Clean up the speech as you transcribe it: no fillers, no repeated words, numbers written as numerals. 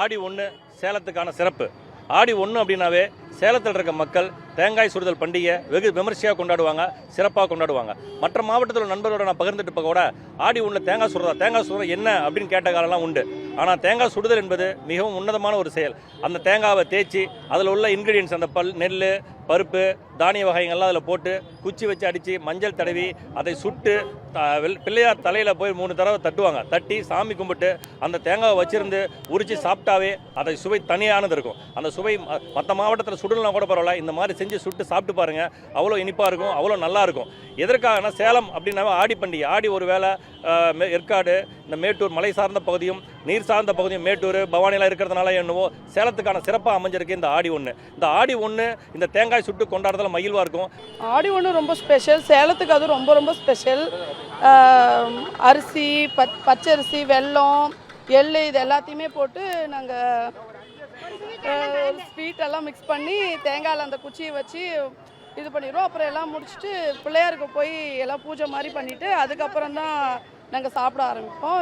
ஆடி 1 சேலத்துக்கான சிறப்பு. ஆடி 1 அப்படின்னாவே சேலத்தில் இருக்க மக்கள் தேங்காய் சுடுதல் பண்டிகை வெகு விமர்சையாக கொண்டாடுவாங்க, சிறப்பாக கொண்டாடுவாங்க. மற்ற மாவட்டத்தில் உள்ள நண்பர்களோட நான் பகிர்ந்துட்டு போக கூட ஆடி 1 தேங்காய் சுடுறது என்ன அப்படின்னு கேட்ட காலம்லாம் உண்டு. ஆனால் தேங்காய் சுடுதல் என்பது மிகவும் உன்னதமான ஒரு செயல். அந்த தேங்காவை தேய்ச்சி அதில் உள்ள இன்க்ரீடியன்ஸ் அந்த நெல், பருப்பு, தானிய வகைகள்லாம் அதில் போட்டு குச்சி வச்சு அடித்து மஞ்சள் தடவி அதை சுட்டு பிள்ளையார் தலையில் போய் 3 தடவை தட்டுவாங்க. தட்டி சாமி கும்பிட்டு அந்த தேங்காவை வச்சிருந்து உரித்து சாப்பிட்டாவே அதை சுவை தனியானது இருக்கும். அந்த சுவை மற்ற மாவட்டத்தில் சுடலாம் கூட பரவாயில்ல, இந்த மாதிரி செஞ்சு சுட்டு சாப்பிட்டு பாருங்கள். அவ்வளோ இனிப்பாக இருக்கும், அவ்வளோ நல்லா இருக்கும். எதற்காகனா சேலம் அப்படின்னாவே ஆடி பண்டிகை. ஆடி ஒரு வேளை ஏற்காடு, இந்த மேட்டூர் மலை சார்ந்த பகுதியும் நீர் சார்ந்த பகுதியும் மேட்டூர் பவானிலாம் இருக்கிறதுனால என்னவோ சேலத்துக்கான சிறப்பாக அமைஞ்சிருக்கு இந்த ஆடி 1. இந்த ஆடி 1 இந்த தேங்காய் சுட்டு கொண்டாடுறதுல மகிழ்வாக இருக்கும். ஆடி 1 ரொம்ப ஸ்பெஷல். சேலத்துக்கு அது ரொம்ப ரொம்ப ஸ்பெஷல். அரிசி, பச்சரிசி, வெல்லம், எள்ளு இது எல்லாத்தையுமே போட்டு நாங்கள் ஸ்வீட் எல்லாம் மிக்ஸ் பண்ணி தேங்காயில் அந்த குச்சியை வச்சு இது பண்ணிடுவோம். அப்புறம் எல்லாம் முடிச்சுட்டு பிள்ளையாருக்கு போய் எல்லாம் பூஜை மாதிரி பண்ணிவிட்டு அதுக்கப்புறம் தான் நாங்கள் சாப்பிட ஆரம்பிப்போம்.